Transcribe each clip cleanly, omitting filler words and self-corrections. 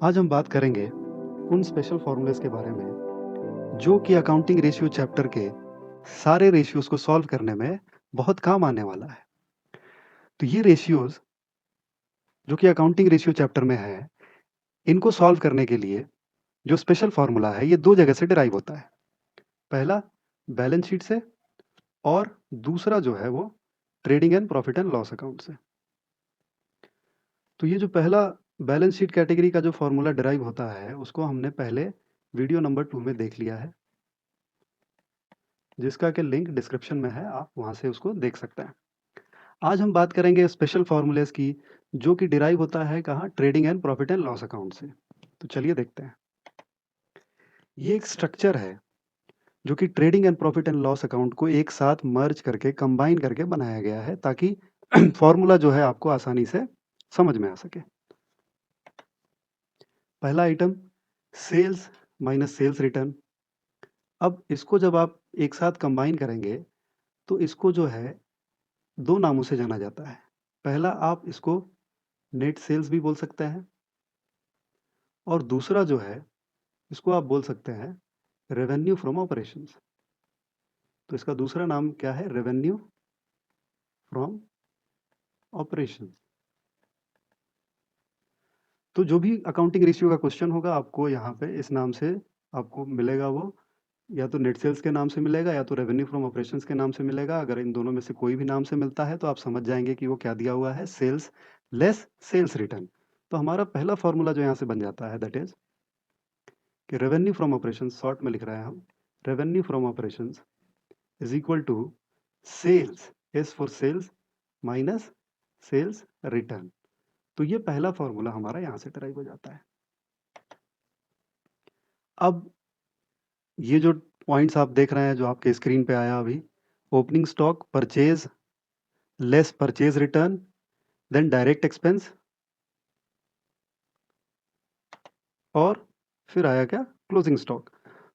आज हम बात करेंगे उन स्पेशल फॉर्मूलाज के बारे में जो कि अकाउंटिंग रेशियो चैप्टर के सारे रेशियोज को सॉल्व करने में बहुत काम आने वाला है। तो ये रेशियोज जो कि अकाउंटिंग रेशियो चैप्टर में है, इनको सॉल्व करने के लिए जो स्पेशल फॉर्मूला है ये 2 जगह से डिराइव होता है। पहला बैलेंस शीट से और दूसरा जो है वो trading and profit and loss account से। तो ये जो पहला बैलेंस शीट कैटेगरी का जो फॉर्मूला डिराइव होता है, उसको हमने पहले वीडियो नंबर 2 में देख लिया है, जिसका कि लिंक डिस्क्रिप्शन में है, आप वहाँ से उसको देख सकते हैं। आज हम बात करेंगे स्पेशल फॉर्मूलेस की, जो कि डिराइव होता है कहाँ? Trading and profit and loss account से। तो चलिए देखते हैं। ये एक स्ट्रक्चर है, जो कि trading and profit and loss account को एक साथ मर्ज करके, कंबाइन करके बनाया गया है, ताकि फॉर्मूला जो है आपको आसानी से समझ में आ सके। पहला item sales minus sales return. अब इसको जब आप एक साथ कंबाइन करेंगे, तो इसको जो है 2 नामों से जाना जाता है। पहला आप इसको नेट सेल्स भी बोल सकते हैं और दूसरा जो है इसको आप बोल सकते हैं रेवेन्यू फ्रॉम ऑपरेशंस। तो इसका दूसरा नाम क्या है? Revenue from operations. तो जो भी अकाउंटिंग रेशियो का क्वेश्चन होगा, आपको यहाँ पे इस नाम से आपको मिलेगा, वो या तो नेट सेल्स के नाम से मिलेगा या तो रेवेन्यू फ्रॉम ऑपरेशंस के नाम से मिलेगा। अगर इन दोनों में से कोई भी नाम से मिलता है तो आप समझ जाएंगे कि वो क्या दिया हुआ है, सेल्स लेस सेल्स रिटर्न। तो हमारा पहला फॉर्मूला जो यहाँ से बन जाता है, दैट इज कि रेवेन्यू फ्रॉम ऑपरेशंस, शॉर्ट में लिख रहे हैं हम, revenue from operations is equal to sales, S for sales, minus sales return. तो ये पहला फॉर्मूला हमारा यहां से डराइव हो जाता है। अब ये जो पॉइंट्स आप देख रहे हैं, जो आपके स्क्रीन पे आया अभी, opening stock, purchase, less purchase return, then direct expense, और फिर आया क्या? Closing stock.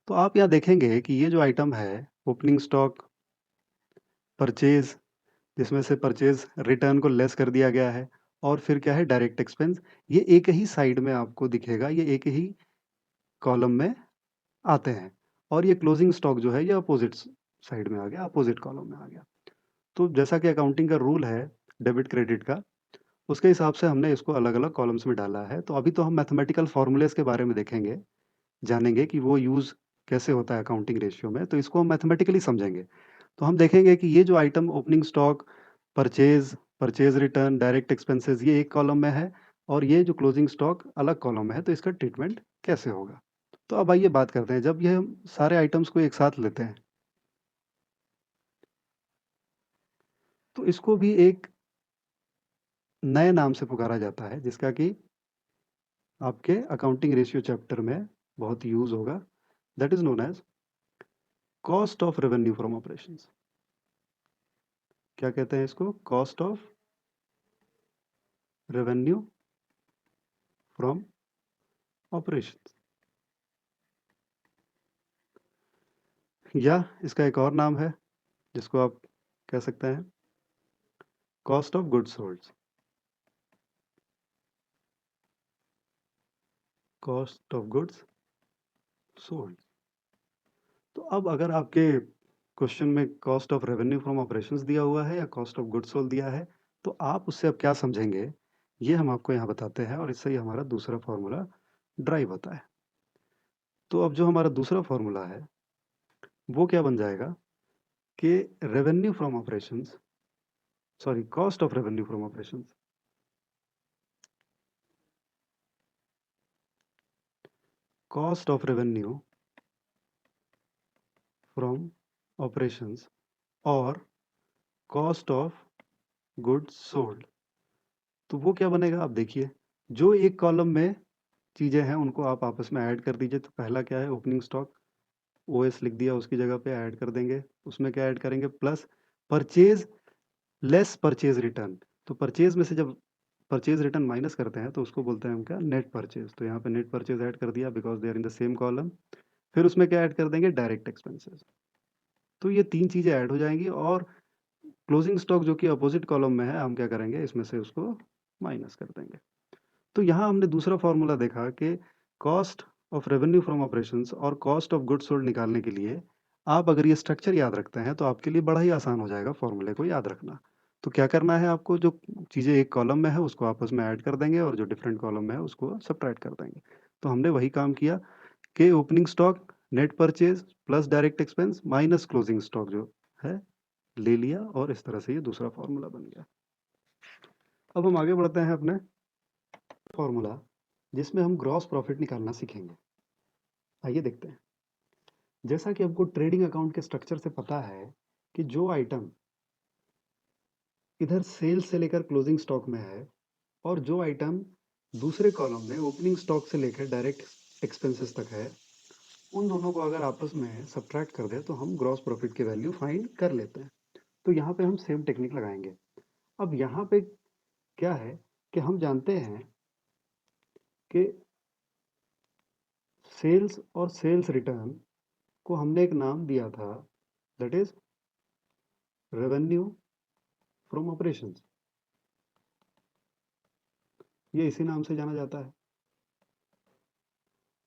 तो आप यहाँ देखेंगे कि ये जो आइटम है, ओपनिंग स्टॉक, परचेज, जिसमें से परचेज रिटर्न को लेस कर दिया गया है, और फिर क्या है? Direct expense. ये एक ही साइड में आपको दिखेगा, ये एक ही कॉलम में आते हैं, और ये क्लोजिंग स्टॉक जो है ये अपोजिट साइड में आ गया, अपोजिट कॉलम में आ गया। तो जैसा कि अकाउंटिंग का रूल है डेबिट क्रेडिट का, उसके हिसाब से हमने इसको अलग अलग कॉलम्स में डाला है। तो अभी तो हम मैथमेटिकल फॉर्मूलेस के बारे में देखेंगे, जानेंगे कि वो यूज कैसे होता है अकाउंटिंग रेशियो में, तो इसको हम मैथमेटिकली समझेंगे। तो हम देखेंगे कि ये जो item opening stock, purchase, purchase return, direct expenses, ये एक कॉलम में है, और ये जो क्लोजिंग स्टॉक अलग कॉलम में है, तो इसका ट्रीटमेंट कैसे होगा। तो अब आइए बात करते हैं, जब ये हम सारे आइटम्स को एक साथ लेते हैं, तो इसको भी एक नए नाम से पुकारा जाता है, जिसका कि आपके अकाउंटिंग रेशियो चैप्टर में बहुत यूज होगा। That is known as cost of revenue from operations. क्या कहते हैं इसको? Cost of revenue from operations, या इसका एक और नाम है जिसको आप कह सकते हैं cost of goods sold. Cost of goods sold. तो अब अगर आपके क्वेश्चन में cost of revenue from operations दिया हुआ है या कॉस्ट ऑफ गुड्स सोल्ड दिया है, तो आप उससे अब क्या समझेंगे, ये हम आपको यहाँ बताते हैं, और इससे ही हमारा दूसरा फॉर्मूला ड्राइव होता है। तो अब जो हमारा दूसरा फॉर्मूला है वो क्या बन जाएगा कि revenue from operations, sorry, cost of revenue from operations, cost of revenue from operations और कॉस्ट ऑफ गुड्स सोल्ड। तो वो क्या बनेगा? आप देखिए, जो एक कॉलम में चीजें हैं उनको आप आपस में ऐड कर दीजिए। तो पहला क्या है? ओपनिंग स्टॉक, ओएस लिख दिया, उसकी जगह पे ऐड कर देंगे। उसमें क्या ऐड करेंगे? Plus purchase less purchase return. तो परचेज में से जब परचेज रिटर्न माइनस करते हैं तो उसको बोलते हैं हम क्या? Net purchase. तो यहाँ पे नेट परचेज ऐड कर दिया, because they are in the same column. फिर उसमें क्या ऐड कर देंगे? Direct expenses. तो ये 3 चीजें ऐड हो जाएंगी, और क्लोजिंग स्टॉक जो कि अपोजिट कॉलम में है, हम क्या करेंगे? इसमें से उसको माइनस कर देंगे। तो यहाँ हमने दूसरा फॉर्मूला देखा कि cost of revenue from operations और कॉस्ट ऑफ गुड्स सोल्ड निकालने के लिए आप अगर ये स्ट्रक्चर याद रखते हैं तो आपके लिए बड़ा ही आसान हो जाएगा फॉर्मूले को याद रखना। तो क्या करना है आपको, जो चीज़ें एक कॉलम में है उसको आपस में ऐड कर देंगे और जो डिफरेंट कॉलम में है उसको सबट्रैक्ट कर देंगे। तो हमने वही काम किया कि opening stock net purchase plus direct expense minus closing stock जो है ले लिया, और इस तरह से ये दूसरा फॉर्मूला बन गया। अब हम आगे बढ़ते हैं अपने फॉर्मूला जिसमें हम ग्रॉस प्रॉफिट निकालना सीखेंगे। आइए देखते हैं। जैसा कि हमको ट्रेडिंग अकाउंट के स्ट्रक्चर से पता है कि जो आइटम इधर सेल्स से लेकर क्लोजिंग स्टॉक में है और जो आइटम दूसरे कॉलम में ओपनिंग स्टॉक से लेकर डायरेक्ट एक्सपेंसेस तक है, उन दोनों को अगर आपस में सब्ट्रैक्ट कर दें तो हम ग्रॉस प्रॉफिट की वैल्यू फाइंड कर लेते हैं। तो यहाँ पे हम सेम टेक्निक लगाएंगे। अब यहाँ पे क्या है कि हम जानते हैं कि सेल्स और सेल्स रिटर्न को हमने एक नाम दिया था, that is revenue from operations. ये इसी नाम से जाना जाता है।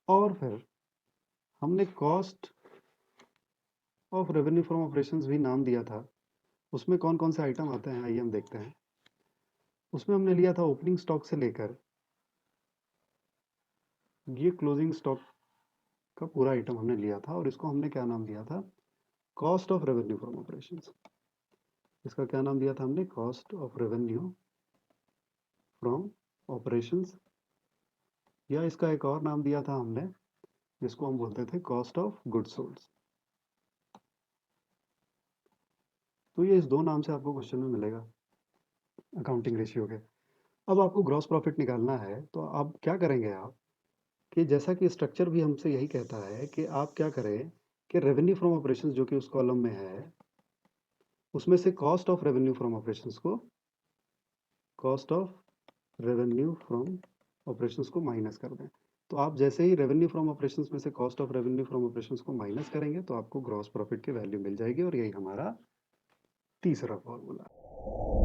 और फिर हमने cost of revenue from operations भी नाम दिया था। उसमें कौन कौन से आइटम आते हैं आइए हम देखते हैं। उसमें हमने लिया था ओपनिंग स्टॉक से लेकर ये क्लोजिंग स्टॉक का पूरा आइटम हमने लिया था, और इसको हमने क्या नाम दिया था, cost of revenue from operations. इसका क्या नाम दिया था हमने, cost of revenue from operations, या इसका एक और नाम दिया था हमने जिसको हम बोलते थे कॉस्ट ऑफ गुड्स सोल्ड। तो ये इस दो नाम से आपको क्वेश्चन में मिलेगा अकाउंटिंग रेशियो के। अब आपको ग्रॉस प्रॉफिट निकालना है तो अब क्या करेंगे आप, कि जैसा कि स्ट्रक्चर भी हमसे यही कहता है कि आप क्या करें कि रेवेन्यू फ्रॉम ऑपरेशंस जो कि उस कॉलम में है उसमें से cost of revenue from operations को, cost of revenue from operations को माइनस कर दें। तो आप जैसे ही रेवेन्यू फ्रॉम ऑपरेशंस में से cost of revenue from operations को माइनस करेंगे तो आपको ग्रॉस प्रॉफिट की वैल्यू मिल जाएगी, और यही हमारा तीसरा फॉर्मूला।